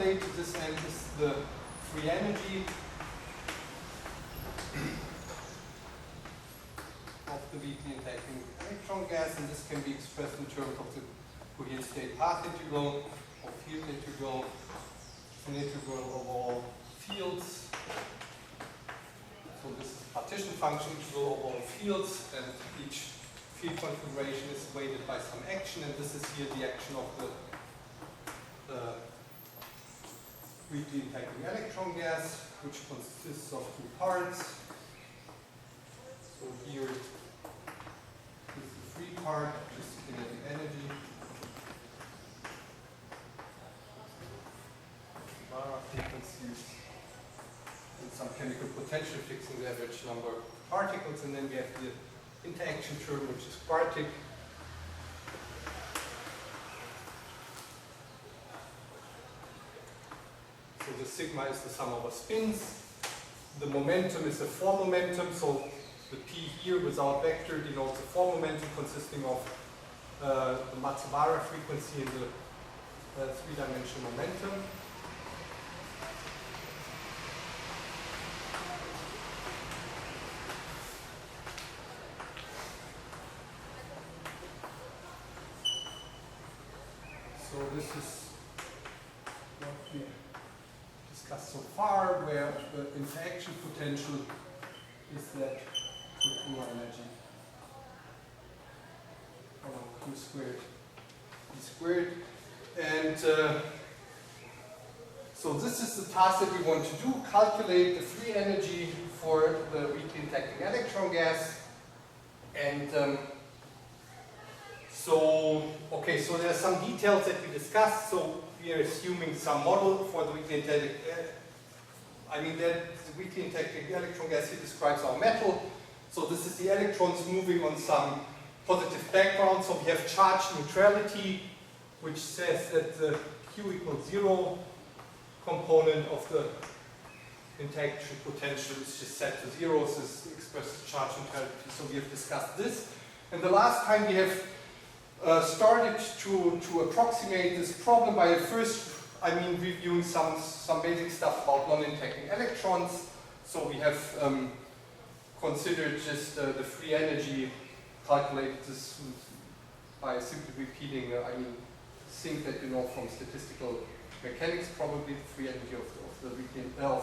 calculate to this end is the free energy of the weakly interacting electron gas, and this can be expressed in terms of the Fourier state path integral or field integral, an integral of all fields. So this is partition function integral of all fields, and each field configuration is weighted by some action, and this is here the action of the weakly interacting electron gas, which consists of two parts. So here is the free part, just kinetic energy. Mara frequencies, and some chemical potential fixing the average number of particles, and then we have the interaction term, which is quartic. So the sigma is the sum over spins. The momentum is a four momentum, so the P here without vector denotes a four momentum consisting of the Matsubara frequency and the three-dimensional momentum. So this is what we discussed so far, where the interaction potential is that Q energy, Q squared, E squared. And so this is the task that we want to do, calculate the free energy for the weakly interacting electron gas. And so there are some details that we discussed. So we are assuming some model for the weakly interacting, the weakly interacting electron gas here describes our metal. So this is the electrons moving on some positive background. So we have charge neutrality, which says that the Q equals 0 component of the interaction potential is just set to 0. So this expresses charge neutrality. So we have discussed this. And the last time we have started to approximate this problem by first, reviewing some basic stuff about non-interacting electrons. So we have considered just the free energy, calculated this by simply repeating, things that you know from statistical mechanics, probably the free energy of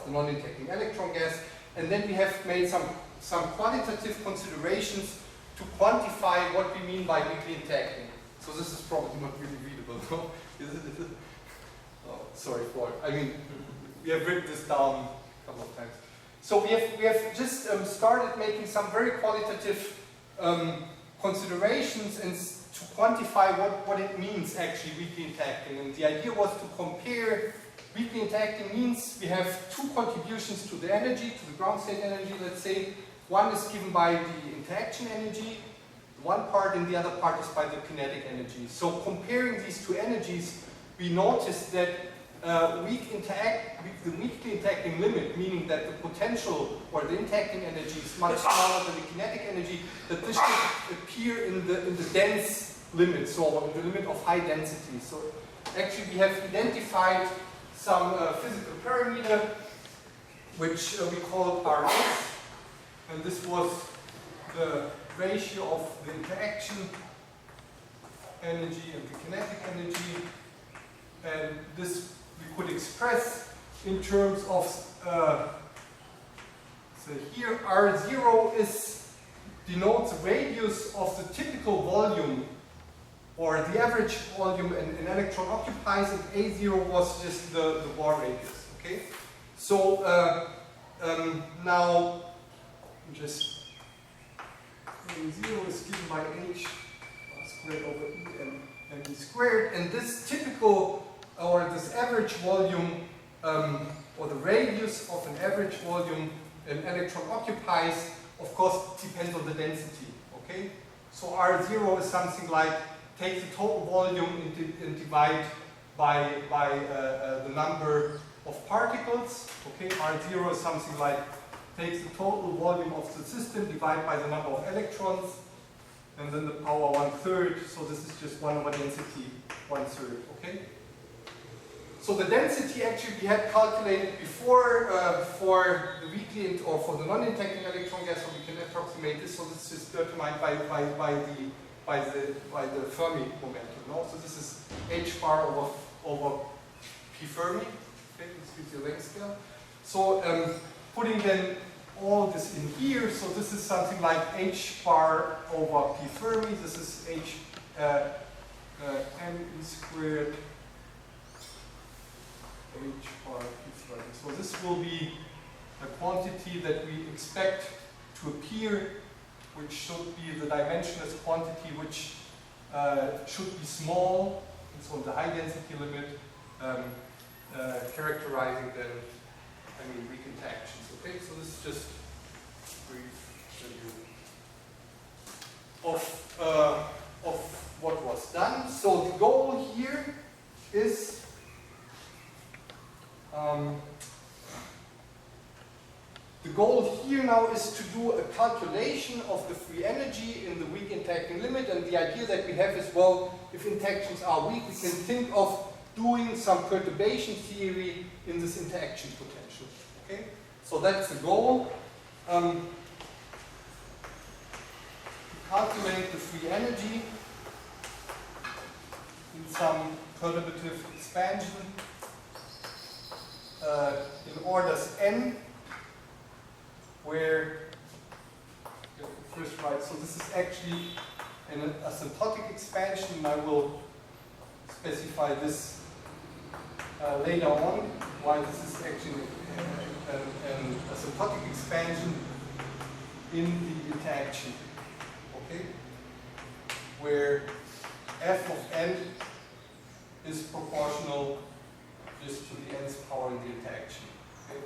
the non-interacting electron gas. And then we have made some quantitative considerations to quantify what we mean by weakly interacting. So this is probably not really readable, no? Is it? Oh, sorry for it. We have written this down a couple of times. So we have just started making some very qualitative considerations and to quantify what it means actually weakly interacting. And the idea was to compare weakly interacting means we have two contributions to the energy, to the ground state energy, let's say. One is given by the interaction energy, one part, and the other part is by the kinetic energy. So comparing these two energies, we noticed that the weakly interacting limit, meaning that the potential or the interacting energy is much smaller than the kinetic energy, that this should appear in the dense limit, so in the limit of high density. So actually we have identified some physical parameter which we call RS, and this was the ratio of the interaction energy and the kinetic energy, and this we could express in terms of, so here R0 denotes radius of the typical volume or the average volume an electron occupies, and A0 was just the Bohr radius, okay? So now just A0 is given by H squared over E and E squared, and this typical or this average volume or the radius of an average volume an electron occupies, of course, depends on the density, okay? So R0 is something like take the total volume and divide by the number of particles, okay? R0 is something like takes the total volume of the system, divide by the number of electrons, and then the power 1/3, so this is just 1 over density 1/3, okay? So the density actually we had calculated before for the weakly or for the non-interacting electron gas, so we can approximate this. So this is determined by the Fermi momentum. No? So this is h bar over p Fermi. Okay, this gives you a length scale. So putting then all this in here, so this is something like h bar over p Fermi. This is h m squared h bar p Fermi. So this will be a quantity that we expect to appear, which should be the dimensionless quantity, which should be small, and so the high density limit, characterizing then, weak interactions. Okay, so this is just a brief review of what was done. So the goal here is now is to do a calculation of the free energy in the weak interacting limit, and the idea that we have is, well, if interactions are weak, we can think of doing some perturbation theory in this interaction potential. Okay, so that's the goal. To calculate the free energy in some perturbative expansion in orders n, where first right. So this is actually an asymptotic expansion, and I will specify this later on, why this is actually an asymptotic expansion in the interaction. Okay, where f of n is proportional just to the nth power in the interaction. Okay?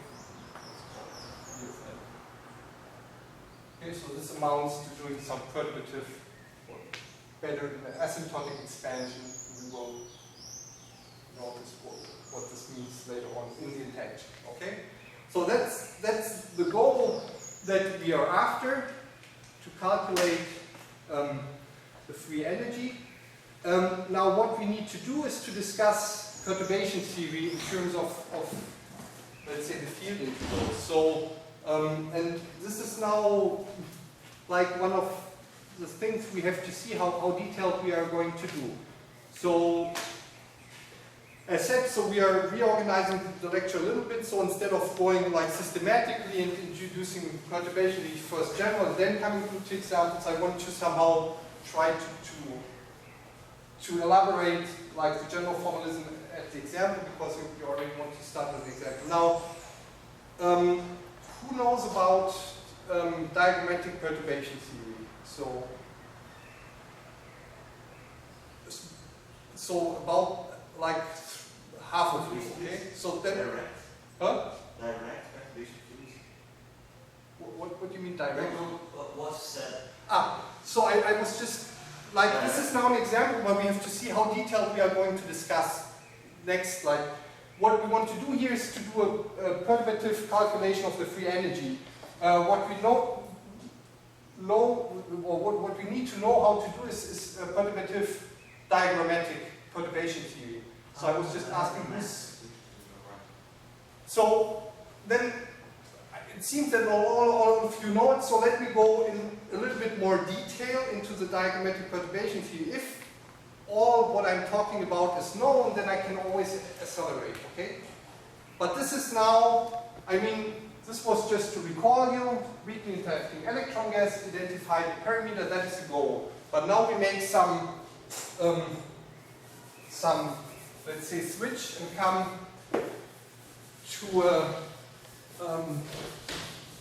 Okay, so this amounts to doing some perturbative, or better, asymptotic expansion. We will notice what this means later on in the interaction. Okay, so that's the goal that we are after, to calculate the free energy. Now, what we need to do is to discuss perturbation theory in terms of let's say, the field integral. So, and this is now like one of the things we have to see how detailed we are going to do. So, as said, so we are reorganizing the lecture a little bit. So instead of going like systematically and introducing perturbation theory first general and then coming to examples, I want to somehow try to elaborate like the general formalism at the example, because we already want to start with the example. Now, who knows about diagrammatic perturbation theory? So about like half of you, okay? So then, direct. Huh? Direct perturbation theory. What do you mean direct? What's said? So I was just like, this is now an example where we have to see how detailed we are going to discuss next. Like, what we want to do here is to do a perturbative calculation of the free energy. What we know, or what we need to know how to do is a perturbative diagrammatic perturbation theory. So I was just asking this. So then it seems that all of you know it, so let me go in a little bit more detail into the diagrammatic perturbation theory. If all what I'm talking about is known, then I can always accelerate, okay? But this is now, this was just to recall you, weakly interacting electron gas, identify the parameter, that is the goal. But now we make some let's say, switch and come to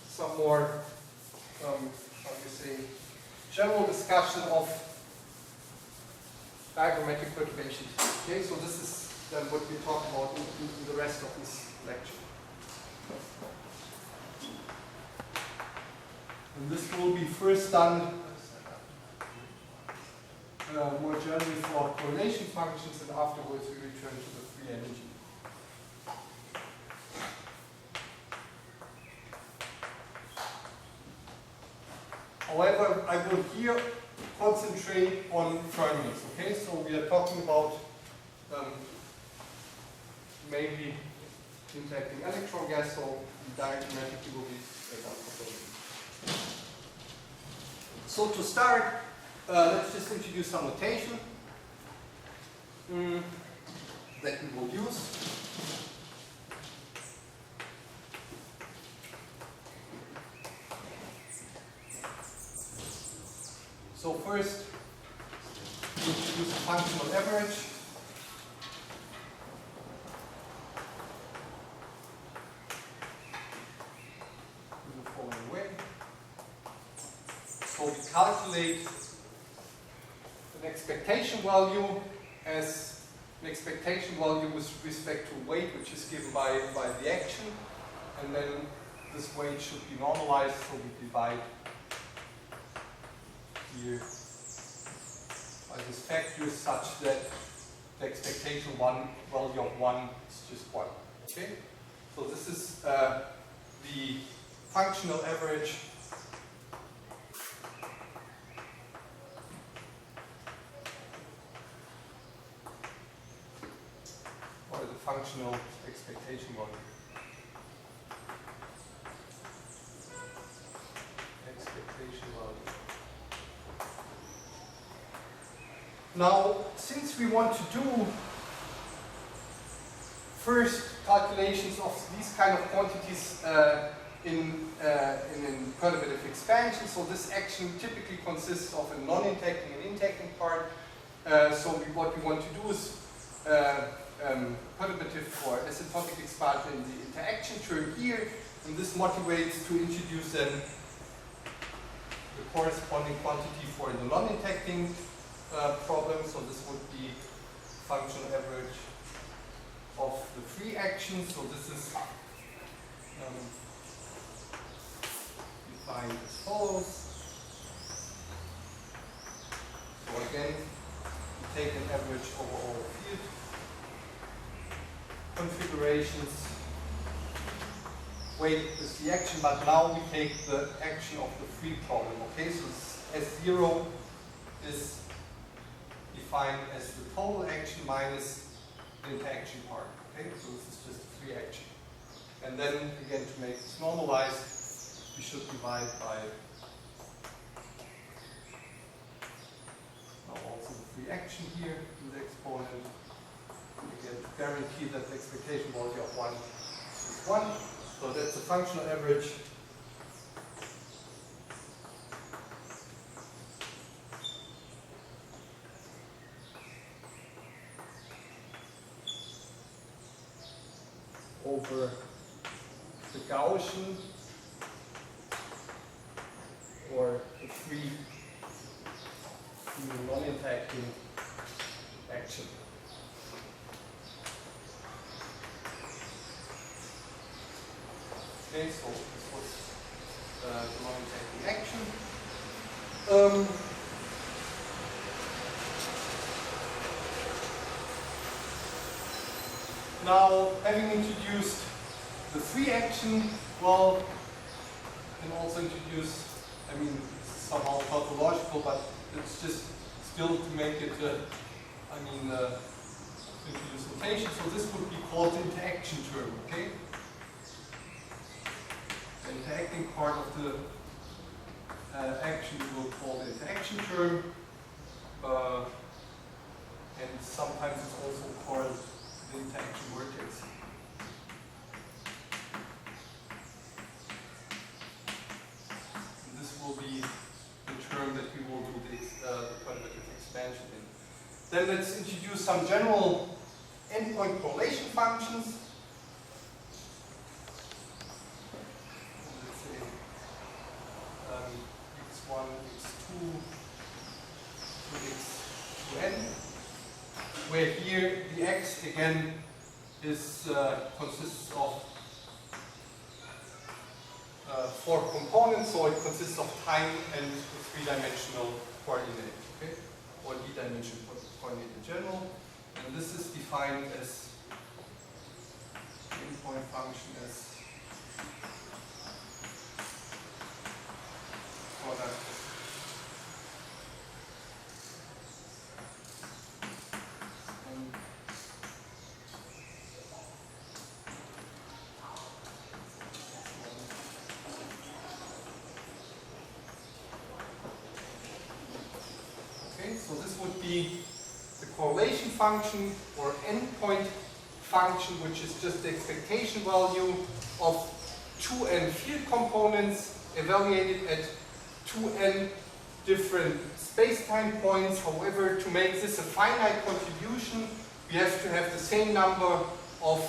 some more, how do you say, general discussion of diagrammatic perturbation. Okay, so this is then what we talk about in the rest of this lecture. And this will be first done more generally for correlation functions, and afterwards we return to the free energy. However, I will here concentrate on Fermis. Okay, so we are talking about mainly interacting electron gas, so diagrammatically will be composite. So to start, let's just introduce some notation that we will use. So first, we introduce a functional average. In the following way. So we calculate an expectation value as an expectation value with respect to weight, which is given by the action, and then this weight should be normalized, so we divide here by this factor such that the expectation value of 1 is just 1. Okay? So this is the functional average or the functional expectation value. Expectation value. Now, since we want to do first calculations of these kind of quantities in perturbative expansion, so this action typically consists of a non-interacting and interacting part. What we want to do is perturbative or asymptotic expansion in the interaction term here, and this motivates to introduce then the corresponding quantity for the non-interacting problem. So this would be functional average of the free action. So this is defined as follows. So again, we take an average over all field configurations. Weight is the action, but now we take the action of the free problem. Okay, so S0 is defined as the total action minus the interaction part. Okay, so this is just free action. And then again, to make this normalized, we should divide by now also the free action here in the exponent. Again, to guarantee that the expectation value of 1 is 1. So that's the functional average over the Gaussian or the free non-interacting action. Okay, so this was the non-interacting action. Now, having introduced the free action, well, we can also introduce, I mean, this is somehow tautological, but it's just still to make it, introduce notation. So this would be called the interaction term, okay? The interacting part of the action we will call the interaction term, and sometimes it's also called the interaction vertex. And this will be the term that we will do the perturbative expansion in. Then let's introduce some general endpoint correlation functions. Let's say x1, x2, to xn, where here the x again is consists of 4 components, so it consists of time and 3-dimensional coordinate, okay, or d-dimensional coordinate in general, and this is defined as the endpoint function as product So this would be the correlation function or endpoint function, which is just the expectation value of 2n field components evaluated at 2n different space-time points. However, to make this a finite contribution, we have to have the same number of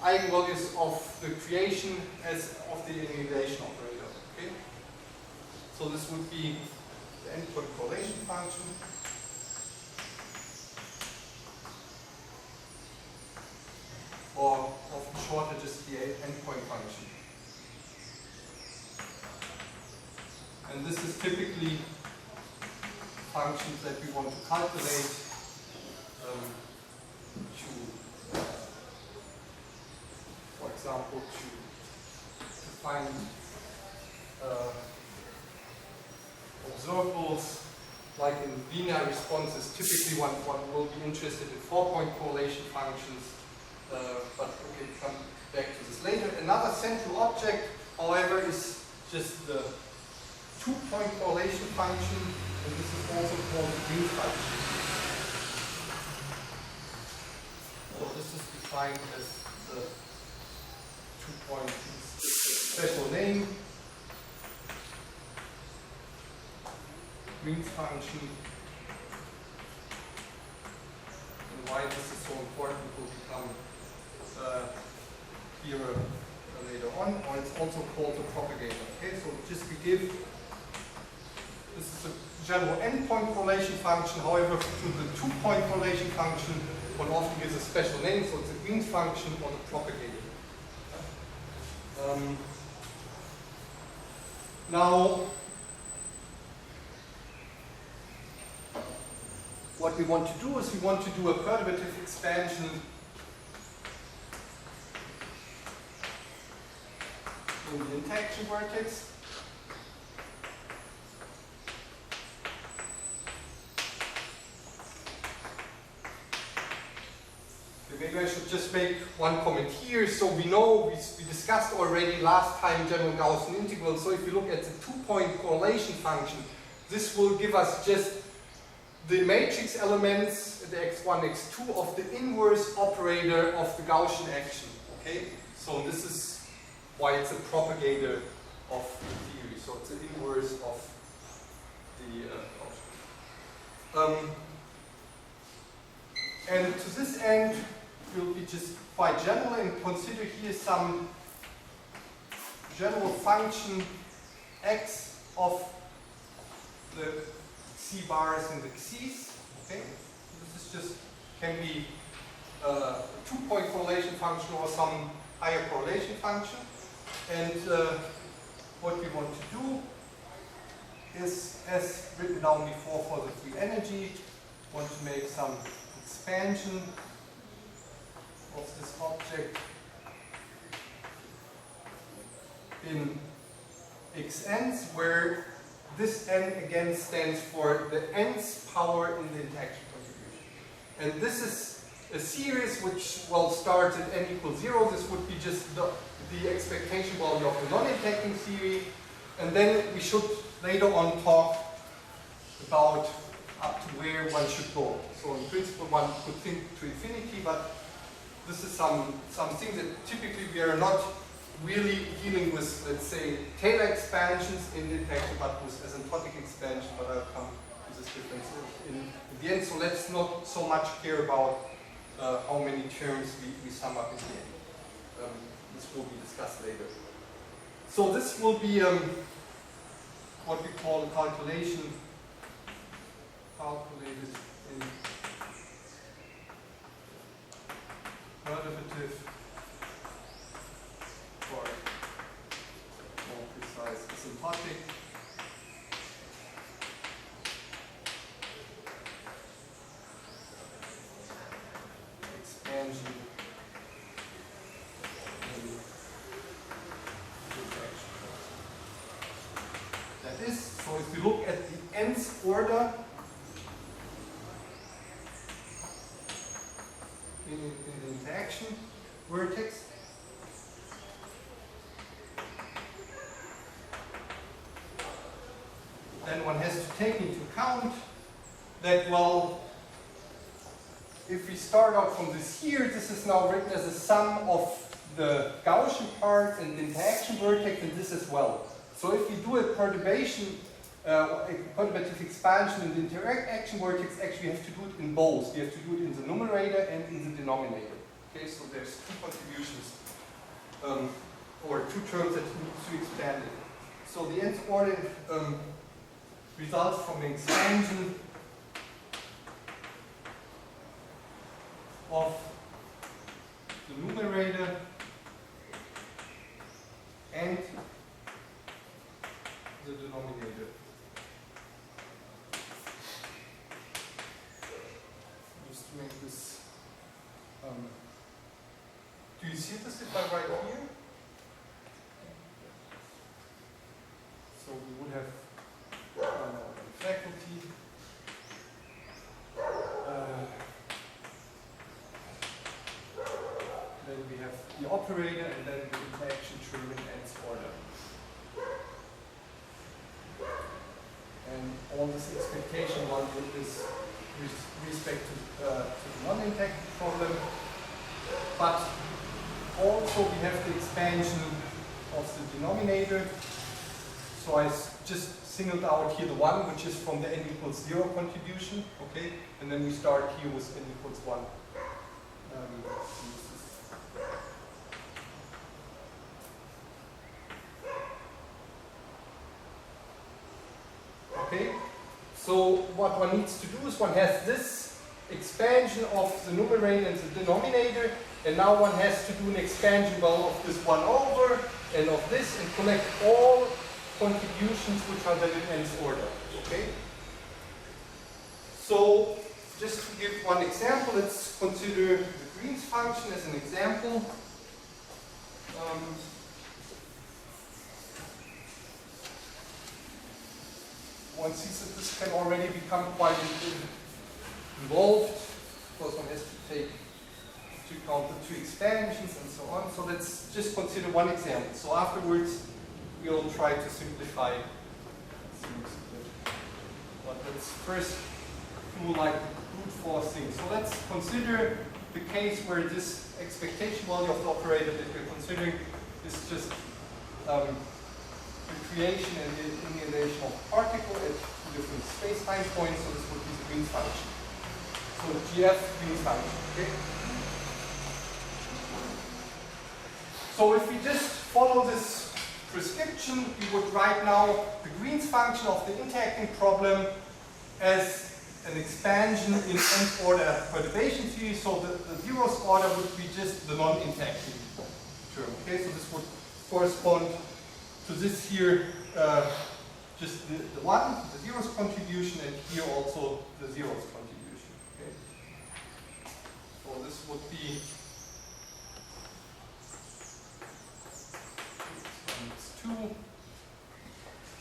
eigenvalues of the creation as of the annihilation operator. Okay? So this would be the endpoint correlation function. Or often shorter, just the endpoint function. And this is typically functions that we want to calculate for example, to find observables, like in linear responses. Typically, one will be interested in 4-point correlation functions, but we can come back to this later. Another central object, however, is just the 2-point correlation function, and this is also called the green function. So this is defined as the 2-point special name, Green's function. And why this is so important will become clearer later on, or it's also called the propagator. Okay, so just we give, this is a general endpoint correlation function. However, to the 2-point correlation function, one often gives a special name, so it's a Green's function or the propagator. Now, what we want to do is we want to do a perturbative expansion in the interaction vertex. Maybe I should just make one comment here. So we know, we discussed already last time general Gaussian integral. So if you look at the 2-point correlation function, this will give us just the matrix elements, the x1, x2 of the inverse operator of the Gaussian action. Okay? So this is why it's a propagator of the theory. So it's an inverse of the Gaussian. And to this end, we'll be just quite general and consider here some general function x of the xi bars and the x's. Okay, this is just can be a 2-point correlation function or some higher correlation function. And what we want to do is, as written down before for the free energy, want to make some expansion of this object in xn's, where this n again stands for the nth power in the interaction contribution. And this is a series which will start at n equals 0. This would be just the expectation value of the non-interacting theory. And then we should later on talk about up to where one should go. So in principle one could think to infinity, but this is something that typically we are not really dealing with, let's say, Taylor expansions in the interaction, but with asymptotic expansion, but I'll come to this difference in the end. So let's not so much care about how many terms we sum up in the end. This will be discussed later. So this will be what we call a calculation calculated in derivative, or more precise, asymptotic. Expansion in interaction. That is, so if you look at the nth order in the interaction vertex, then one has to take into account that, well, if we start out from this here, this is now written as a sum of the Gaussian part and the interaction vertex, and this as well. So if we do a perturbation, a perturbative expansion in the interaction vertex, actually we have to do it in both. We have to do it in the numerator and in the denominator. Okay, so there's two contributions, or two terms that need to expand it. So the nth order results from the expansion of the numerator and the denominator. Just to make this, do you see this if I write here? So we would have faculty, then we have the operator, and then the interaction term in nth order. And all this expectation value is with respect to the non-interaction problem, but also we have the expansion of the denominator. So I just singled out here the one, which is from the n equals 0 contribution, okay? And then we start here with n equals 1. Okay, so what one needs to do is one has this expansion of the numerator and the denominator, and now one has to do an expansion, well, of this 1 over and of this, and collect all contributions which are then in nth order. Okay? So, just to give one example, let's consider the Green's function as an example. One sees that this can already become quite involved, because one has to take into account the two expansions and so on. So let's just consider one example. So afterwards, we'll try to simplify things. But let's first do like brute force thing. So let's consider the case where this expectation value of the operator that we're considering is just the creation and the annihilation of a particle at two different space-time points. So this would be the Green's function. So GF Green's function. Okay. So if we just follow this prescription, we would write now the Green's function of the interacting problem as an expansion in nth order perturbation theory. So the zeroth order would be just the non-interacting term. Okay, so this would correspond to this here, just the one, the zeroth contribution, and here also the zeroth contribution. Okay, so this would be.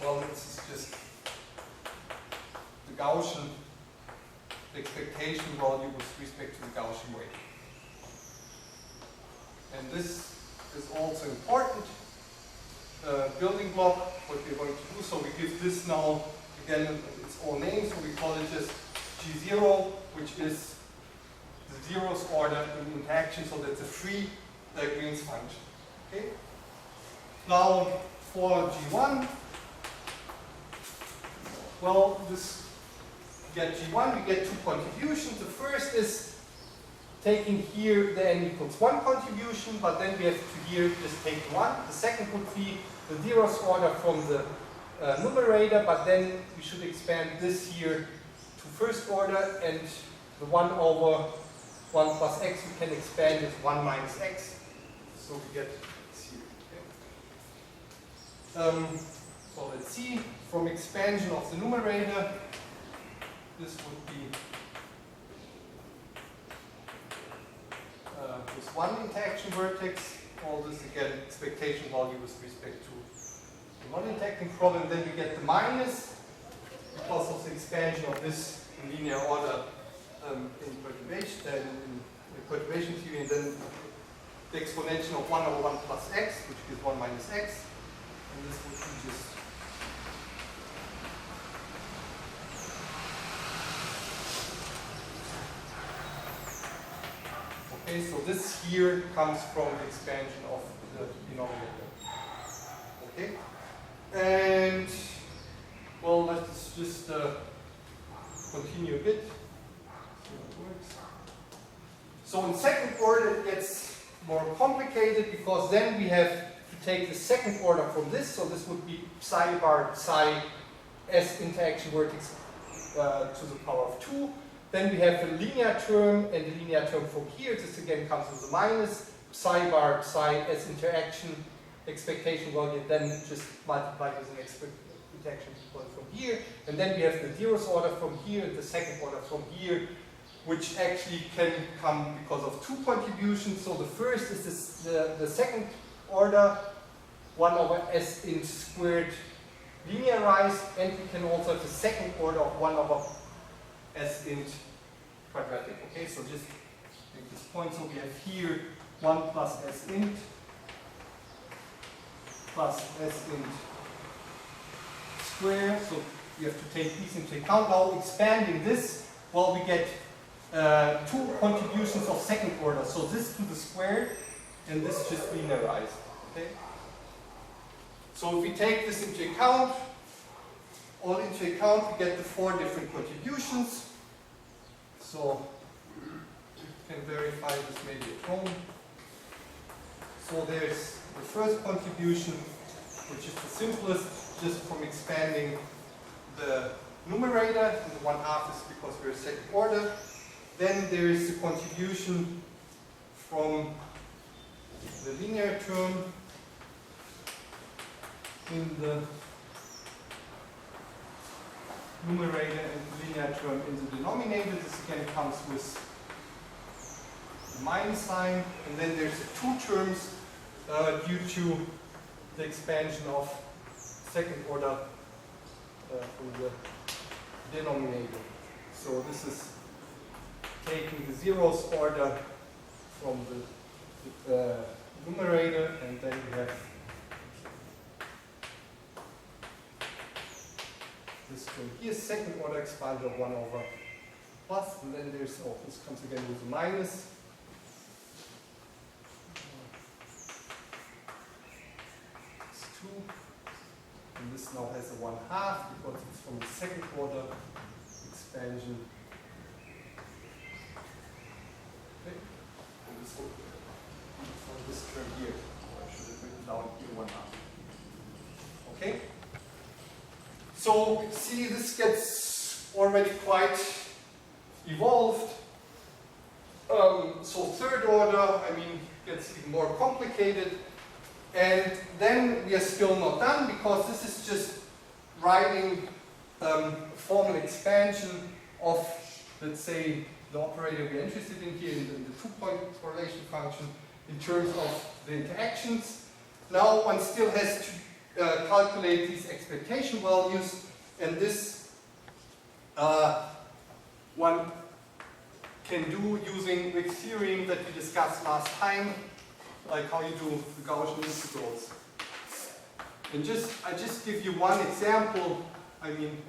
Well, this is just the Gaussian expectation value with respect to the Gaussian weight. And this is also important building block, what we're going to do. So we give this now, again, its own name, so we call it just G0, which is the zeroth order in interaction, so that's a free Green's function. Okay? Now, for G1, well, this get G1, we get two contributions. The first is taking here the n equals 1 contribution, but then we have to here just take 1. The second would be the zeroth order from the numerator, but then we should expand this here to first order, and the 1 over 1 plus x we can expand as 1 minus x. So we get this here. Okay. So let's see, from expansion of the numerator, this would be with one interaction vertex, all this again expectation value with respect to the non-interacting problem. Then we get the minus because of the expansion of this in linear order in perturbation theory, and then the exponential of 1 over 1 plus x, which gives 1 minus x, and this would be just Okay, so this here comes from the expansion of the denominator. Okay, and well, let's just continue a bit. See how it works. So in second order it gets more complicated because then we have to take the second order from this. So this would be psi bar psi s interaction vertex to the power of 2. Then we have a linear term, and the linear term from here, this again comes with a minus, psi bar psi s interaction expectation value, then just multiply with an expectation point from here. And then we have the zeroth order from here, and the second order from here, which actually can come because of two contributions. So the first is this, the second order, 1 over s int squared linearized, and we can also have the second order of 1 over s int quadratic. Okay, so just make this point. So we have here 1 plus s int plus s int square. So we have to take these into account. Now expanding this, well, we get two contributions of second order. So this to the square and this just linearized. Okay. So if we take this into account, all into account, we get the 4 different contributions. So you can verify this maybe at home. So there's the first contribution, which is the simplest, just from expanding the numerator, and the 1/2 is because we're second order. Then there is the contribution from the linear term in the numerator and the linear term in the denominator. This again comes with the minus sign, and then there's the 2 terms due to the expansion of second order from the denominator. So this is taking the 0th order from the numerator, and then we have this term here, second order expansion of 1 over plus, and then there's, oh, this comes again with a minus. It's 2, and this now has a 1/2 because it's from the second order expansion. Okay. And this will be from this term here. I should have written down here 1/2. Okay. So see, this gets already quite evolved. So third order, I mean, gets even more complicated. And then we are still not done, because this is just writing formal expansion of, let's say, the operator we're interested in here, in the 2-point correlation function, in terms of the interactions. Now one still has to calculate these expectation values, and this one can do using the theorem that we discussed last time, like how you do the Gaussian integrals. And I just give you one example, I mean,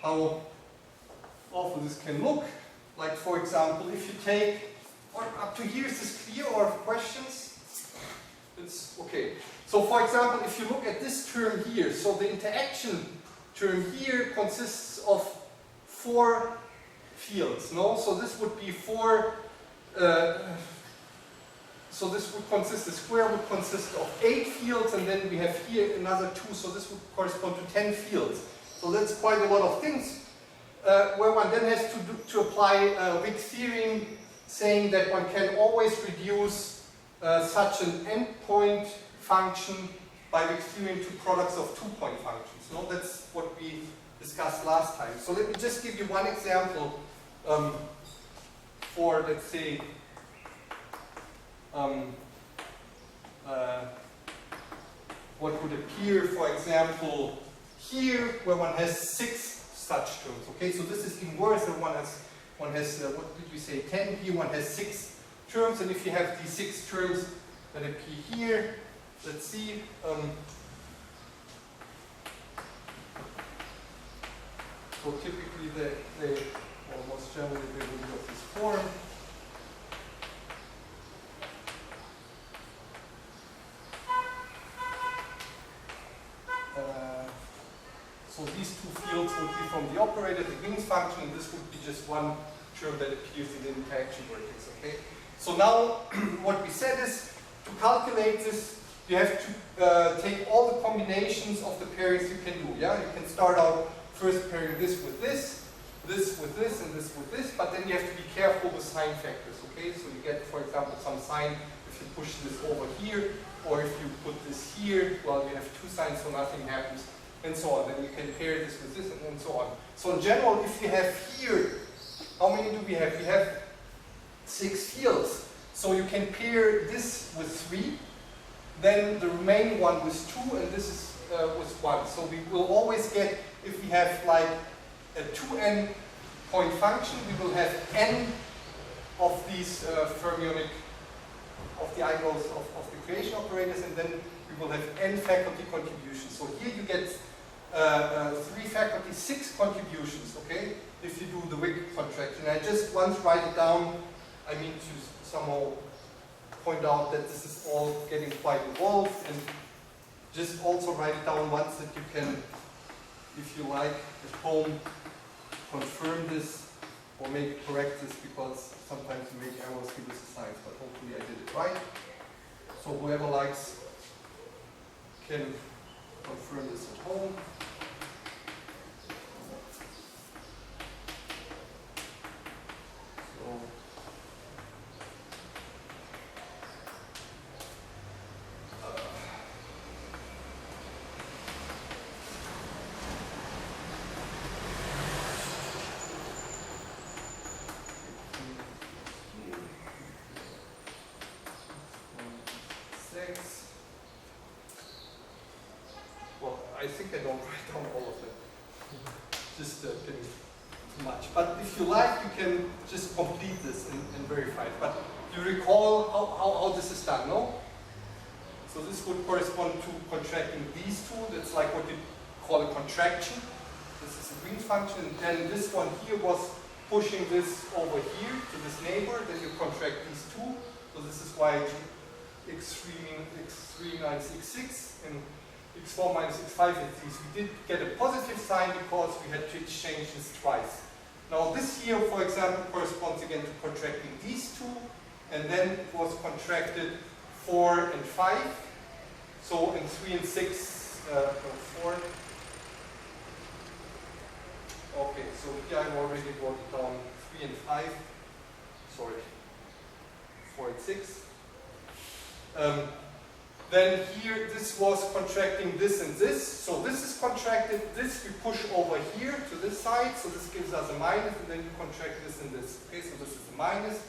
how awful this can look. Like, for example, if you take, or up to here, is this clear, or questions? It's okay. So for example, if you look at this term here, so the interaction term here consists of 4 fields, no? So this would be 4, so this would consist, the square would consist of 8 fields, and then we have here another 2, so this would correspond to 10 fields. So that's quite a lot of things, where one then has to apply Wick's theorem, saying that one can always reduce such an endpoint function by Wick's theorem to products of 2-point functions. No, that's what we discussed last time. So let me just give you one example for, let's say, what would appear, for example, here, where one has 6 such terms. Okay, so this is even worse than one has what did we say, 10. Here one has 6 terms, and if you have these 6 terms that appear here, let's see. So typically they almost generally they will be of this form. So these two fields would be from the operator, the Green's function, and this would be just one term that appears in the interaction vertex, okay? So now, what we said is, to calculate this, you have to take all the combinations of the pairings you can do, yeah? You can start out first pairing this with this with this, and this with this, but then you have to be careful with sign factors, okay? So you get, for example, some sign if you push this over here, or if you put this here, well, you have two signs, so nothing happens, and so on. Then you can pair this with this, and so on. So in general, if you have here, how many do we have? We have 6 fields. So you can pair this with 3, then the remaining one with 2, and this is with 1. So we will always get, if we have like a 2n point function, we will have n of these fermionic, of the eigenvals of the creation operators, and then we will have n faculty contributions. So here you get 3 faculty, 6 contributions, okay, if you do the Wick contraction. I just once write it down, I mean to somehow point out that this is all getting quite involved, and just also write it down once that you can, if you like, at home, confirm this or maybe correct this, because sometimes you make errors with this science, but hopefully I did it right. So whoever likes can confirm this at home. So well, I think I don't write down all of them. Just getting too much. But if you like, you can just complete this and verify it. But you recall how this is done, no? So this would correspond to contracting these two. That's like what you call a contraction. This is a Green function. And then this one here was pushing this over here to this neighbor. Then you contract these two. So this is why x3 minus x6 and x4 minus x5 is these. We did get a positive sign because we had to exchange this twice. Now this here, for example, corresponds again to contracting these two, and then it was contracted 4 and 5. So in 3 and 6, 4. Okay, so here I already wrote it down 3 and 5. Sorry, 4 and 6. Then here, this was contracting this and this. So this is contracted, this we push over here to this side, so this gives us a minus, and then you contract this and this. Okay, so this is a minus.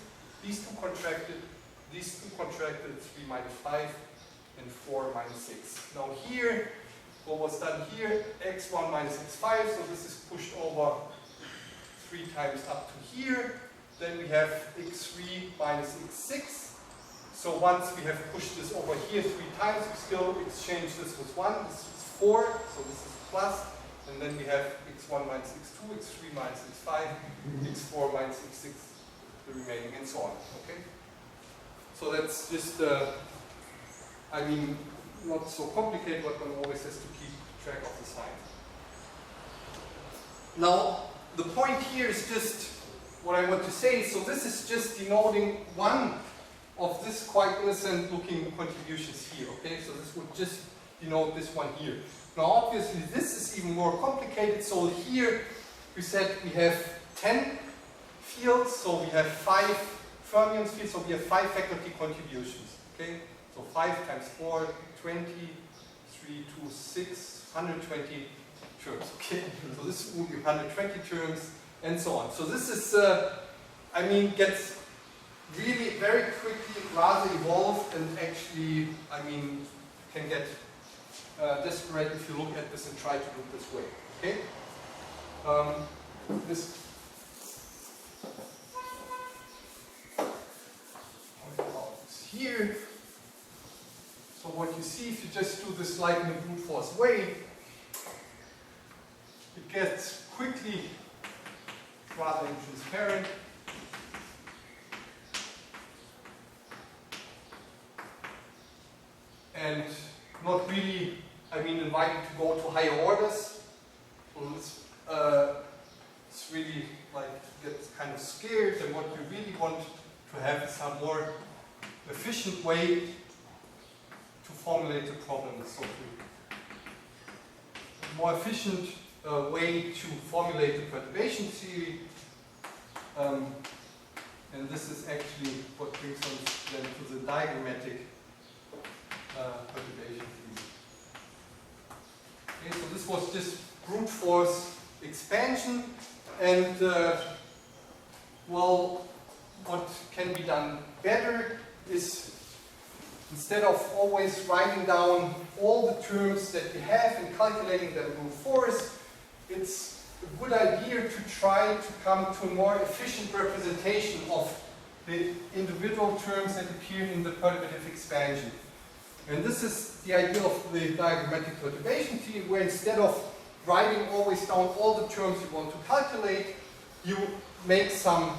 These two contracted, 3 minus 5, and 4 minus 6. Now here, what was done here, x1 minus x5, so this is pushed over 3 times up to here. Then we have x3 minus x6. So once we have pushed this over here 3 times, we still exchange this with 1. This is 4, so this is plus. And then we have x1 minus x2, x3 minus x5, x4 minus x6, the remaining, and so on. Okay? So that's just, I mean, not so complicated, but one always has to keep track of the signs. Now, the point here is just what I want to say. So this is just denoting one of this quite innocent looking contributions here, okay? So this would just denote this one here. Now obviously this is even more complicated, so here we said we have 10 fields, so we have 5 fermions fields, so we have 5 faculty contributions, okay? So 5 times 4, 20, 3, 2, 6, 120 terms, okay? So this will be 120 terms, and so on. So this is, I mean, gets really very quickly rather evolved, and actually, I mean, can get desperate if you look at this and try to do it this way. Okay? This here. So what you see, if you just do this like in a brute force way, it gets quickly rather transparent. And not really I mean, inviting to go to higher orders. Well, it's really like get kind of scared, and what you really want to have is some more efficient way to formulate the problem. So a more efficient way to formulate the perturbation theory, and this is actually what brings us then to the diagrammatic perturbation theory. Okay, so this was just brute force expansion, and well, what can be done better is, instead of always writing down all the terms that we have and calculating that brute force, it's a good idea to try to come to a more efficient representation of the individual terms that appear in the perturbative expansion. And this is the idea of the diagrammatic perturbation theory, where instead of writing always down all the terms you want to calculate, you make some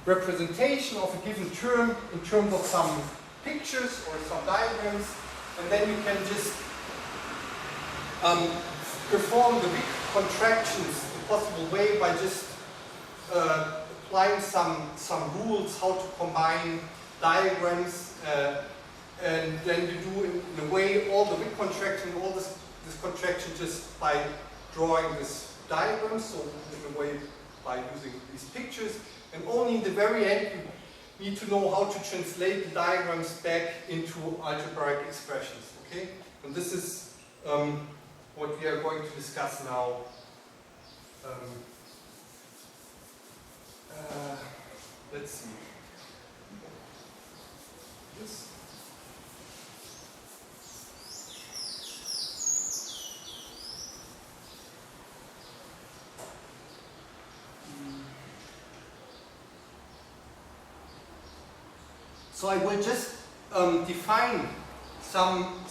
representation of a given term in terms of some pictures or some diagrams, and then you can just perform the weak contractions the possible way by just applying some rules how to combine diagrams, and then you do in a way all the weak contraction, all this contraction just by drawing this diagram, so in a way by using these pictures, and only in the very end you need to know how to translate the diagrams back into algebraic expressions, okay? And this is what we are going to discuss now. Let's see. This. So I will just define some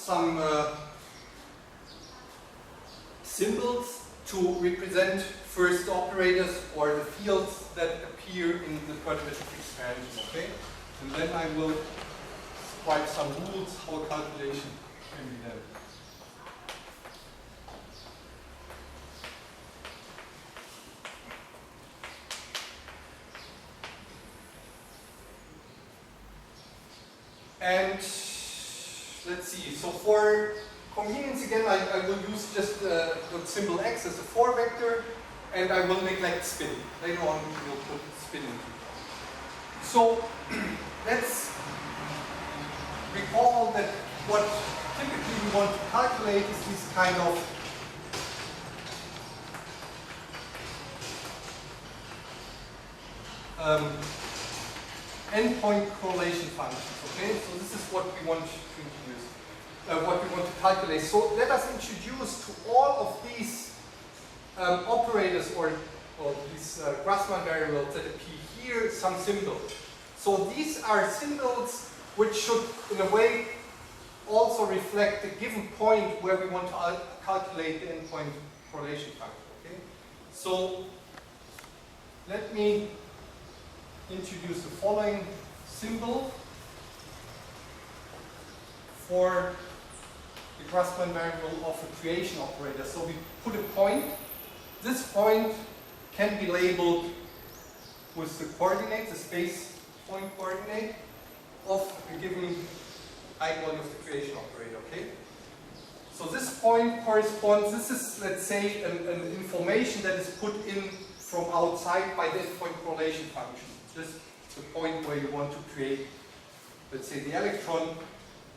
symbols to represent first operators or the fields that appear in the perturbative expansion, okay? And then I will describe some rules how calculation can be done. And let's see, so for convenience again, I will use just the symbol x as a 4 vector, and I will neglect spin. Later on we will put spin into it. So let's recall that what typically we want to calculate is this kind of endpoint correlation functions, okay? So this is what we want to introduce, what we want to calculate. So let us introduce to all of these operators or these Grassmann variables that appear here some symbols. So these are symbols which should, in a way, also reflect the given point where we want to calculate the endpoint correlation function, okay? So let me introduce the following symbol for the Grassmann variable of a creation operator. So we put a point. This point can be labeled with the coordinate, the space point coordinate of a given eigenvalue of the creation operator, okay? So this point corresponds, this is, let's say, an information that is put in from outside by the endpoint correlation function. Just the point where you want to create, let's say, the electron.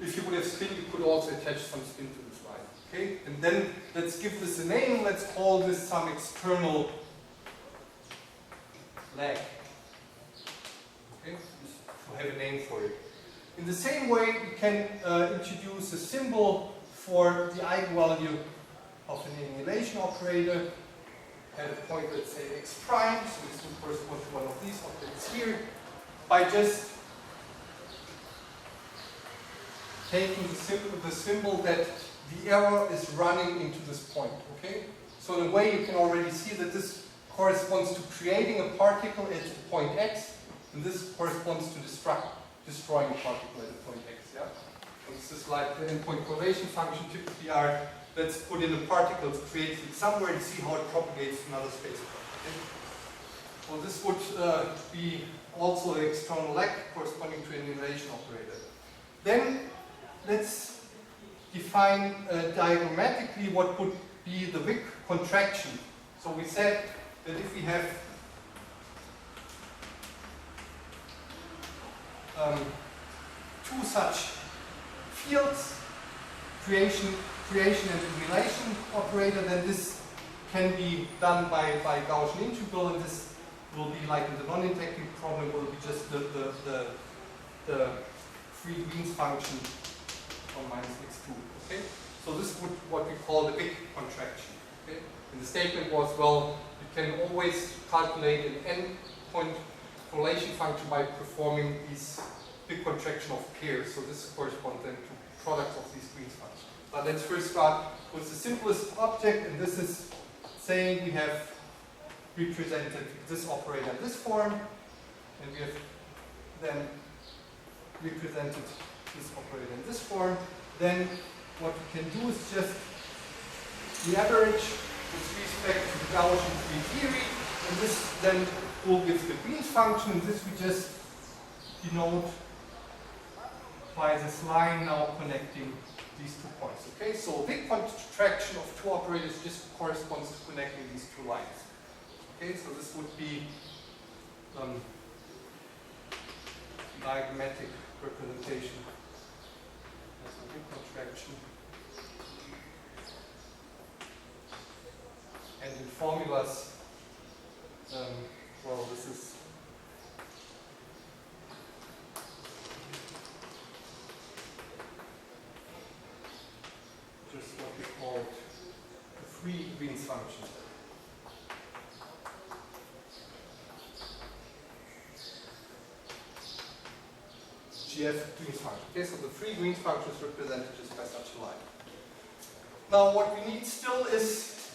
If you would have spin, you could also attach some spin to this line. Okay? And then let's give this a name. Let's call this some external leg. Okay? Just to have a name for it. In the same way, you can introduce a symbol for the eigenvalue of an annihilation operator. At a point, let's say x prime, so this will correspond to one of these objects here, by just taking the symbol that the error is running into this point, okay? So in a way you can already see that this corresponds to creating a particle at the point x, and this corresponds to destroying a particle at the point x, yeah? So this is like the endpoint correlation function typically are let's put in a particle, create it somewhere and see how it propagates to another space. Okay? Well, this would be also the external leg corresponding to an annihilation operator. Then let's define diagrammatically what would be the Wick contraction. So we said that if we have two such fields, creation and annihilation operator, then this can be done by Gaussian integral, and this will be like in the non-integrating problem, will be just the free Green's function from minus x2. Okay? So this is what we call the Wick contraction. Okay? And the statement was, well, you can always calculate an n-point correlation function by performing these Wick contraction of pairs. So this corresponds then to products of these Green's functions. But let's first start with the simplest object, and this is saying we have represented this operator in this form, and we have then represented this operator in this form. Then what we can do is just the average with respect to the Gaussian free theory, and this then will give the Green's function, and this we just denote by this line now connecting these 2 points. Okay, so Wick contraction of 2 operators just corresponds to connecting these 2 lines. Okay, so this would be diagrammatic representation as a Wick contraction. And in formulas, well, this is just what we call the free Green's function. GF Green's function. Okay, so the free Green's function is represented just by such a line. Now, what we need still is,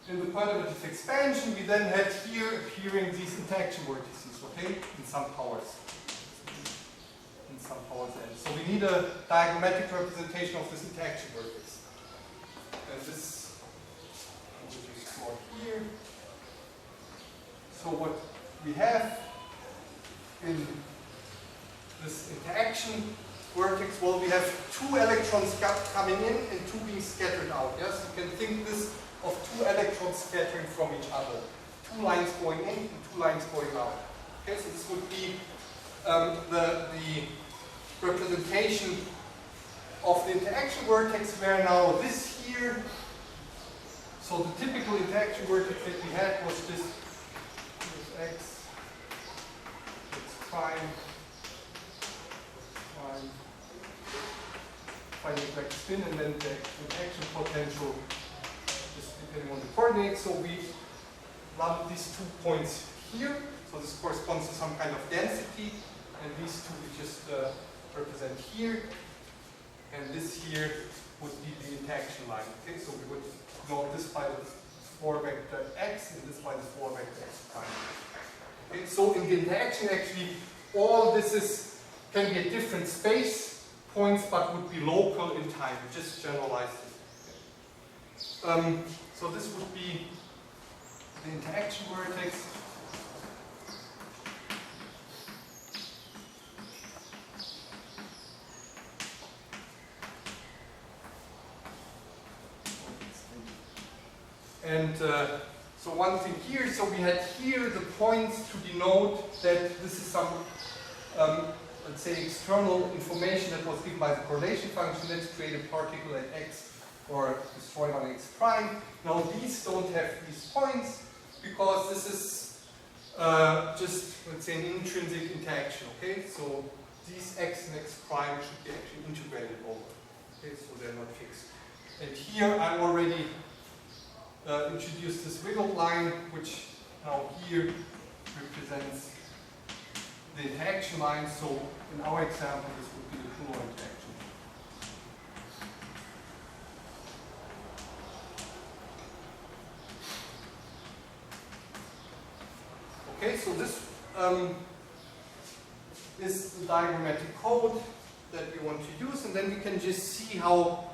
in the quantitative expansion, we then had here appearing these interaction vortices, okay, in some powers. In some powers n. So we need a diagrammatic representation of this interaction vortex. And this will be stored here. So what we have in this interaction vertex, well, we have 2 electrons coming in and 2 being scattered out. Yes, you can think this of 2 electrons scattering from each other. 2 lines going in and 2 lines going out. Okay, so this would be the representation of the interaction vertex, where now this here, so the typical interaction vertex that we had was this x prime, finding back spin, and then the interaction potential depending on the coordinates. So we lump these 2 points here. So this corresponds to some kind of density. And these 2 we just represent here. And this here would be the interaction line. Okay, so we would denote this by the 4 vector x and this by the 4 vector x prime. Okay, so in the interaction, actually, all this can be at different space points, but would be local in time. We just generalize it. So this would be the interaction vertex. And so one thing here, so we had here the points to denote that this is some, let's say, external information that was given by the correlation function. Let's create a particle at x or destroy one x prime. Now these don't have these points because this is just, let's say, an intrinsic interaction. Okay, so these x and x prime should be actually integrated over. Okay, so they're not fixed. And here I already introduced this wiggled line, which now here represents the interaction line. So in our example, this would be the Coulomb interaction. Okay, so this is the diagrammatic code that we want to use, and then we can just see how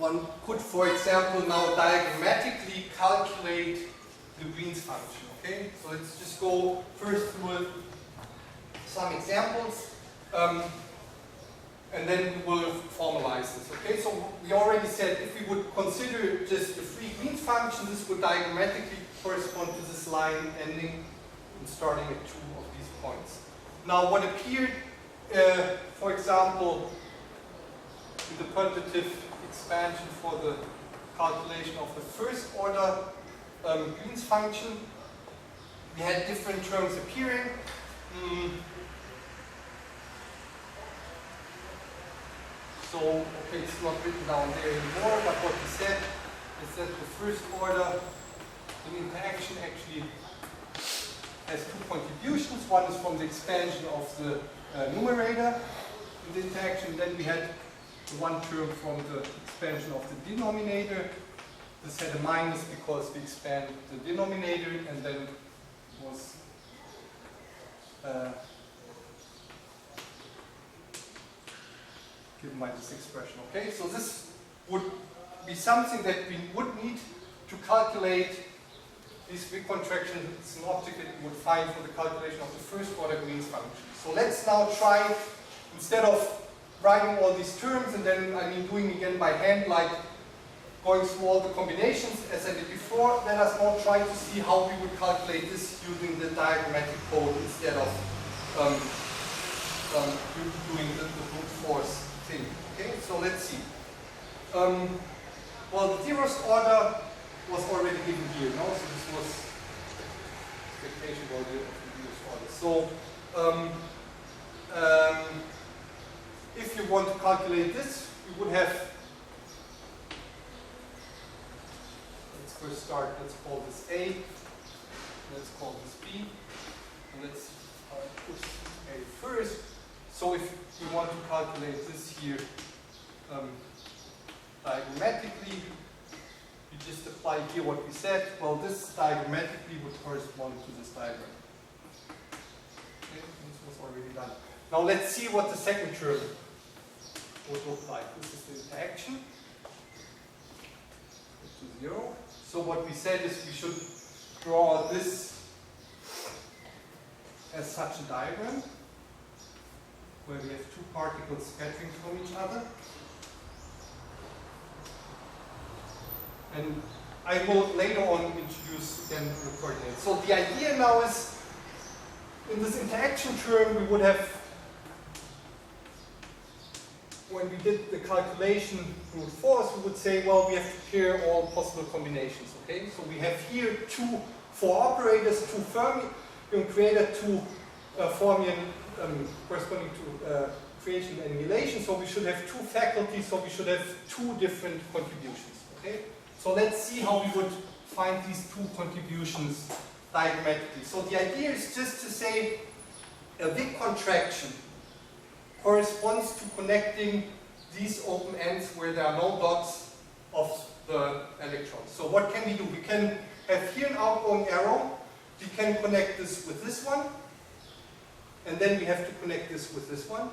one could, for example, now diagrammatically calculate the Green's function. Okay, so let's just go first through some examples, and then we'll formalize this. Okay, so we already said if we would consider just the free Green's function, this would diagrammatically correspond to this line ending and starting at two of these points. Now, what appeared, for example, in the quantitative expansion for the calculation of the first order Green's function, we had different terms appearing. So, okay, it's not written down there anymore, but what we said is that the first order in interaction actually has two contributions. One is from the expansion of the numerator in the interaction. Then we had one term from the expansion of the denominator. This had a minus because we expand the denominator, and then was given by this expression. Okay, so this would be something that we would need to calculate these big contractions. It's an object that we would find for the calculation of the first order Green's function. So let's now try, instead of writing all these terms and then doing again by hand, like going through all the combinations as I did before, let us now try to see how we would calculate this using the diagrammatic code instead of doing the brute force thing. Okay, so let's see. Well, the zeroth order was already given here, no? So this was expectation value of the zeroth order. So if you want to calculate this, you would have, let's first start, let's call this A, let's call this B, and let's put A first. So if we want to calculate this here diagrammatically, you just apply here what we said. Well, this diagrammatically would correspond to this diagram. Okay, this was already done. Now let's see what the second term would look like. This is the interaction to 0. So what we said is we should draw this as such a diagram where we have two particles scattering from each other. And I will later on introduce again the coordinates. So the idea now is, in this interaction term, we would have, when we did the calculation brute force, we would say, well, we have to pair all possible combinations. Okay, so we have here two, four operators, two Fermi, creator, two Fermion corresponding to creation and annihilation. So we should have two faculties. So we should have two different contributions. Okay. So let's see how we would find these two contributions diagrammatically. So the idea is just to say a big contraction corresponds to connecting these open ends where there are no dots of the electrons. So what can we do? We can have here an outgoing arrow. We can connect this with this one. And then we have to connect this with this one.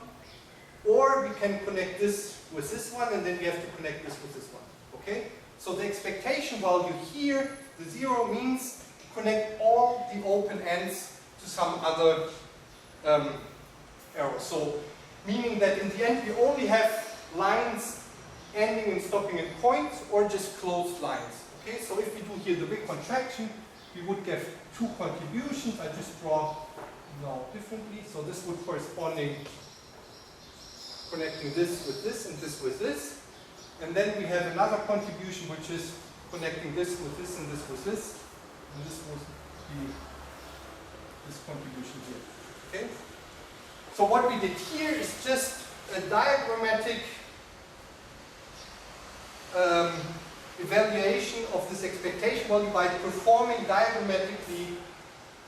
Or we can connect this with this one, and then we have to connect this with this one. Okay? So the expectation value here, the 0, means connect all the open ends to some other arrow. So meaning that in the end we only have lines ending and stopping at points or just closed lines. Okay, so if we do here the big contraction, we would get two contributions. I just draw now differently. So this would corresponding connecting this with this and this with this. And then we have another contribution which is connecting this with this and this with this. And this would be this contribution here. Okay? So what we did here is just a diagrammatic evaluation of this expectation value by performing diagrammatically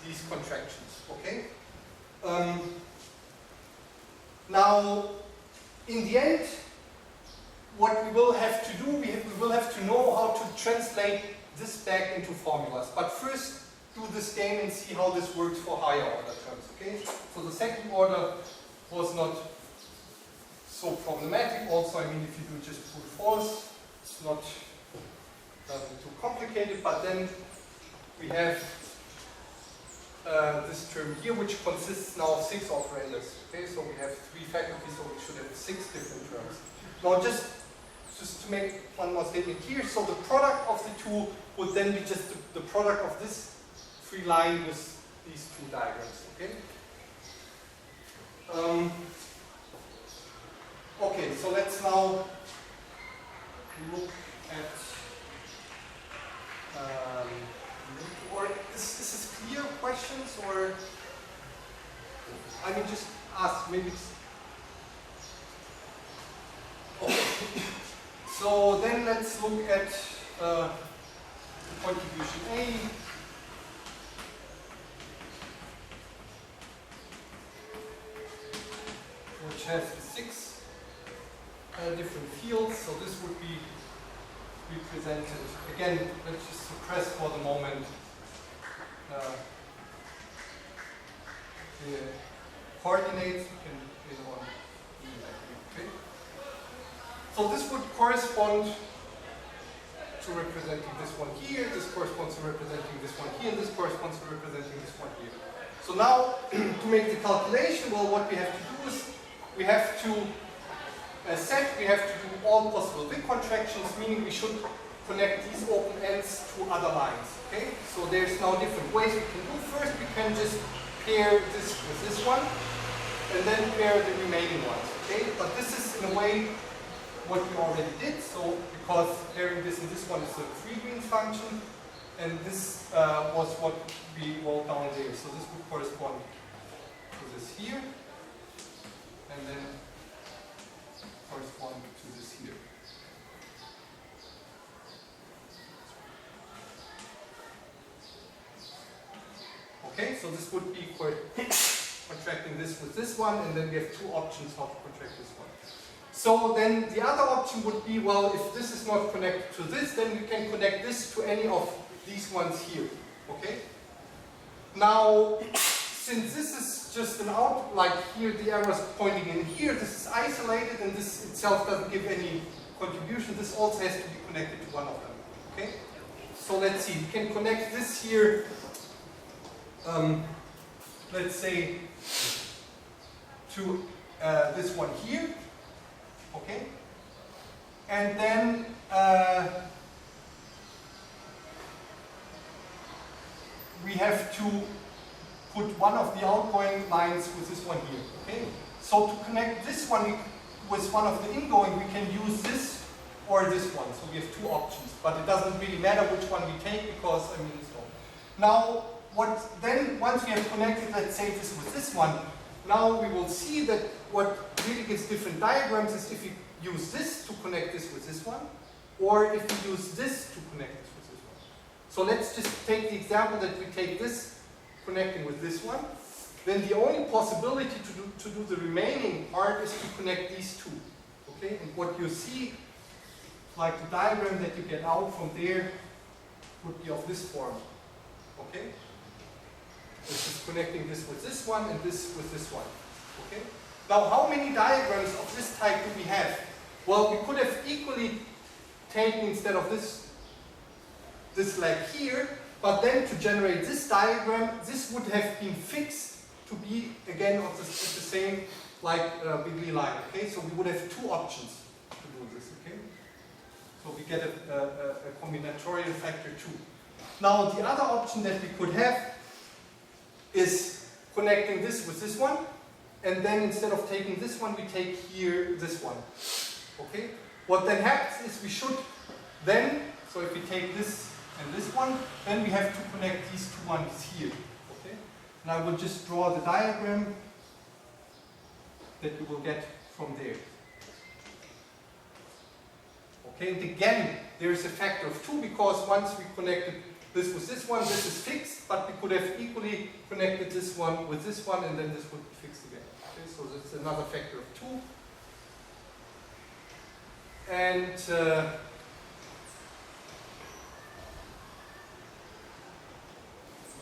these contractions. Okay? Now, in the end, what we will have to do, we will have to know how to translate this back into formulas. But first, do this game and see how this works for higher order terms. Okay? So the second order was not so problematic. Also, if you do just brute force, it's not too complicated, but then we have this term here, which consists now of 6 operators. Okay, so we have 3 faculties, so we should have 6 different terms. Now just to make one more statement here, so the product of the two would then be just the product of this free line with these 2 diagrams. Okay. Okay, so let's now look at, or is this clear questions, or I mean just ask maybe. Okay. So then let's look at contribution A. Which has 6 different fields, so this would be represented. Again, let's just suppress for the moment the coordinates. You can later on do that. Okay. So this would correspond to representing this one here, this corresponds to representing this one here, and this corresponds to representing this one here. So now, to make the calculation, well, what we have to do is we have to we have to do all possible big contractions, meaning we should connect these open ends to other lines. Okay? So there's now different ways we can do. First, we can just pair this with this one, and then pair the remaining ones. Okay? But this is in a way what we already did. So because pairing this and this one is a free-green function, and this was what we wrote down there. So this would correspond to this here, and then correspond to this here. Okay, so this would be contracting this with this one, and then we have 2 options how to contract this one. So then the other option would be, well, if this is not connected to this, then we can connect this to any of these ones here. Okay? Now, since this is just an out, like here the arrow is pointing in here, this is isolated and this itself doesn't give any contribution, this also has to be connected to one of them. Okay? So let's see, we can connect this here, let's say, to this one here. Okay? And then we have to put one of the outgoing lines with this one here. Okay? So to connect this one with one of the ingoing, we can use this or this one. So we have 2 options, but it doesn't really matter which one we take because, I mean, so. Now, once we have connected, let's say this with this one, now we will see that what really gives different diagrams is if we use this to connect this with this one, or if we use this to connect this with this one. So let's just take the example that we take this connecting with this one. Then the only possibility to do the remaining part is to connect these 2. Okay? And what you see, like the diagram that you get out from there, would be of this form. Okay? This is connecting this with this one and this with this one. Okay? Now, how many diagrams of this type do we have? Well, we could have equally taken, instead of this leg here, but then to generate this diagram, this would have been fixed to be, again, of the same, like wiggly line. Okay? So we would have 2 options to do this. Okay? So we get a combinatorial factor 2. Now, the other option that we could have is connecting this with this one, and then instead of taking this one, we take here this one. Okay? What then happens is we should then, so if we take this and this one, then we have to connect these 2 ones here. Okay? And I will just draw the diagram that you will get from there. Okay, and again, there is a factor of 2 because once we connected this with this one, this is fixed, but we could have equally connected this one with this one, and then this would be fixed again. Okay, so that's another factor of 2. And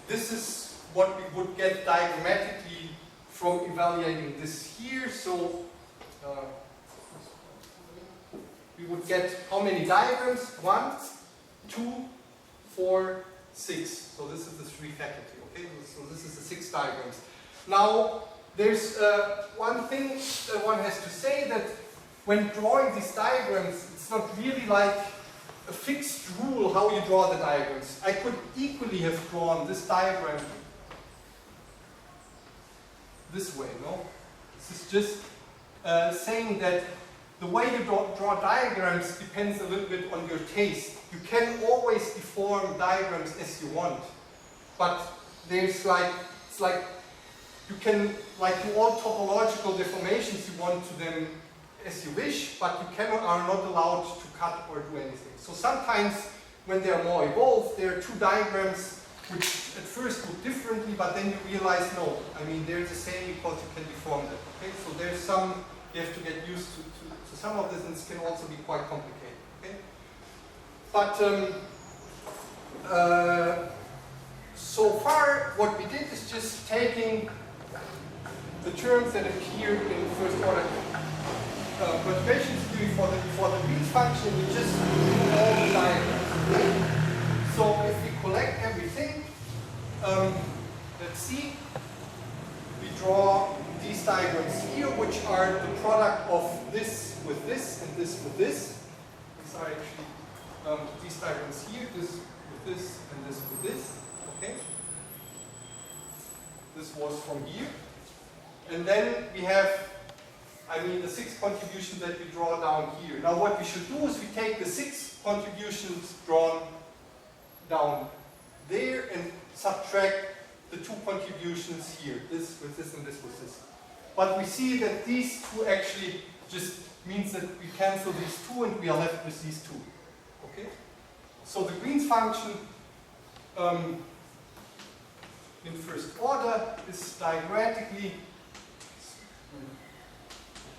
this is what we would get diagrammatically from evaluating this here. So we would get how many diagrams? 1, 2, 4, 6. So this is the 3 faculty, okay? So this is the 6 diagrams. Now, there's one thing that one has to say, that when drawing these diagrams, it's not really like a fixed rule how you draw the diagrams. I could equally have drawn this diagram this way, no? This is just saying that the way you draw diagrams depends a little bit on your taste. You can always deform diagrams as you want, but there's like, it's like you can do all topological deformations you want to them as you wish, but you are not allowed to cut or do anything. So sometimes when they are more evolved, there are 2 diagrams which at first look differently, but then you realize, no, I mean they're the same because you can deform them. Okay, so there's some, you have to get used to some of this, and this can also be quite complicated. Okay, but so far what we did is just taking the terms that appear in first order perturbation theory for the Green's function. We just do all the diagrams. So if we collect everything, let's see, we draw these diagrams here, which are the product of this with this and this with this. These are actually these diagrams here, this with this and this with this. Okay. This was from here. And then we have, I mean, the 6 contributions that we draw down here. Now what we should do is we take the 6 contributions drawn down there and subtract the 2 contributions here, this with this and this with this. But we see that these 2 actually just means that we cancel these 2 and we are left with these 2. Okay? So the Green's function in first order is diagrammatically,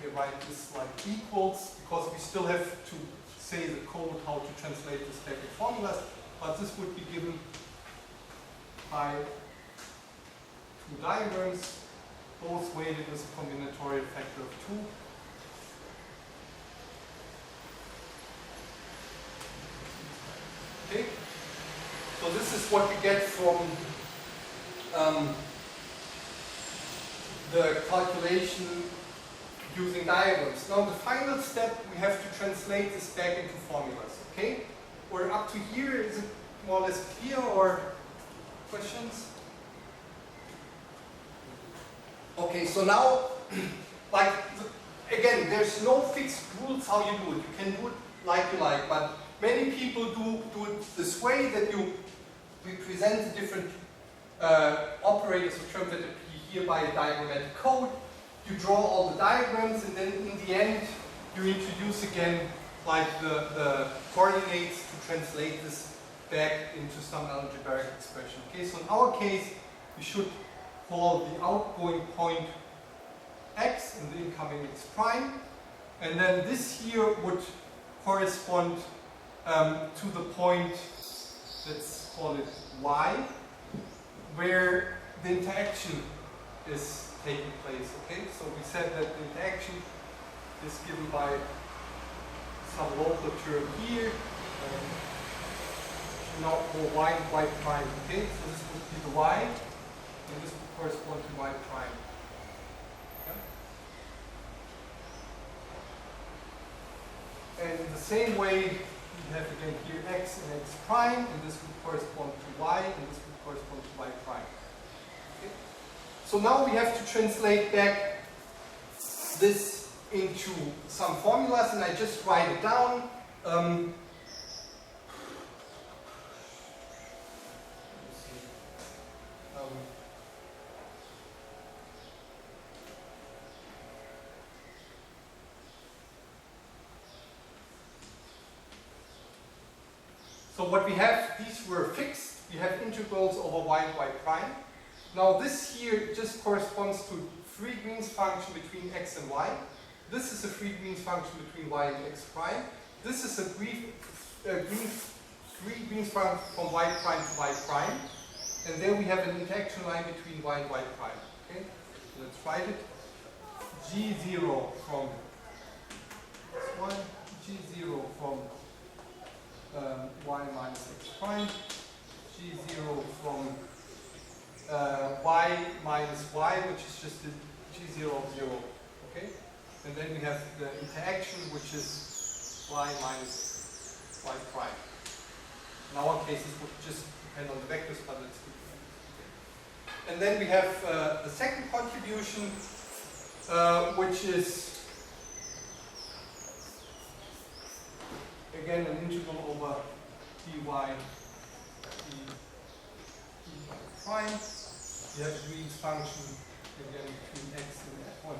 okay, write this like equals, because we still have to say the code how to translate this back in formulas, but this would be given by 2 diagrams, both weighted with a combinatorial factor of 2. Okay, so this is what we get from the calculation using diagrams. Now the final step, we have to translate this back into formulas. Okay, or up to here, is it more or less clear, or questions? Okay, so now, like, again, there's no fixed rules how you do it. You can do it like you like, but many people do it this way, that we present the different operators or terms that appear here by a diagrammatic code. You draw all the diagrams, and then in the end, you introduce again like the coordinates to translate this back into some algebraic expression. Okay, so in our case, we should call the outgoing point x and the incoming x prime, and then this here would correspond to the point, let's call it y, where the interaction is taking place. Okay, so we said that the interaction is given by some local term here. Now for y and y prime. Okay, so this would be the y, and this would correspond to y prime. Okay? And in the same way, we have again here x and x prime, and this would correspond to y, and this would correspond to y prime. Okay? So now we have to translate back this into some formulas, and I just write it down. So what we have, these were fixed. We have integrals over y and y prime. Now this here just corresponds to free Green's function between x and y. This is a free Green's function between y and x prime. This is a free Green's function from y prime to y prime. And there we have an interaction line between y and y prime. Okay? Let's write it. G0 from x1, G0 from y minus x prime, G0 from y minus y, which is just the G0 of 0, okay? And then we have the interaction, which is y minus y prime. In our case, it would just depend on the vectors, but it's good. Okay. And then we have the second contribution, which is again an integral over dy prime. You have Green's function again between x and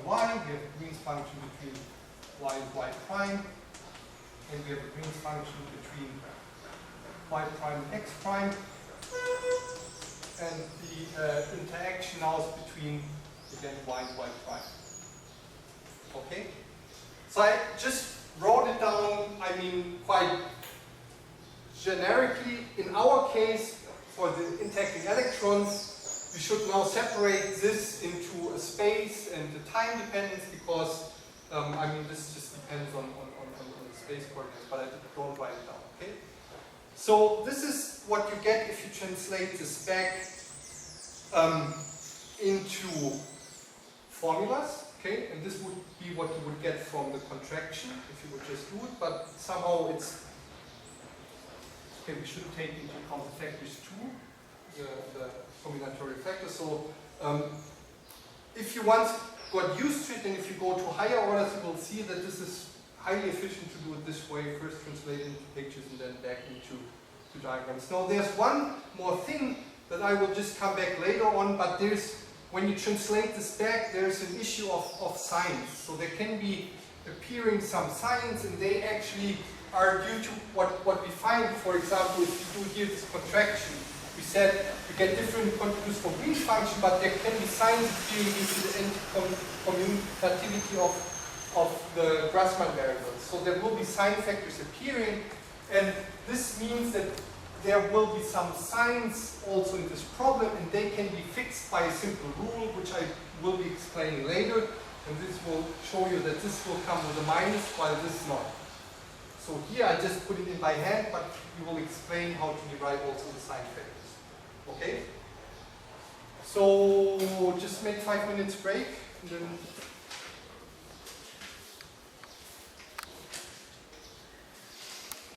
y. We have Green's function between y and y prime. And we have a Green's function between y prime and x prime. And the interaction now is between, again, y and y prime. Okay? So I just wrote it down, I mean, quite generically. In our case, for the interacting electrons, we should now separate this into a space and a time dependence because, I mean, this just depends on the space coordinates, but I don't write it down, okay? So this is what you get if you translate this back into formulas, okay? And this would be what you would get from the contraction if you would just do it, but somehow it's, okay, we should take into account the factors too, the combinatorial factors. So if you once got used to it, and if you go to higher orders, you will see that this is highly efficient to do it this way, first translate into pictures and then back into diagrams. Now there's one more thing that I will just come back later on, but there's, when you translate this back, there's an issue of signs. So there can be appearing some signs, and they actually are due to what we find. For example, if you do here this contraction, we said you get different contributions for Green's function, but there can be signs appearing due to the anti-commutativity of the Grassmann variables. So there will be sign factors appearing, and this means that there will be some signs also in this problem, and they can be fixed by a simple rule, which I will be explaining later. And this will show you that this will come with a minus, while this not. So here I just put it in by hand, but we will explain how to derive also the sign factors. Okay? So just make 5 minutes break, and then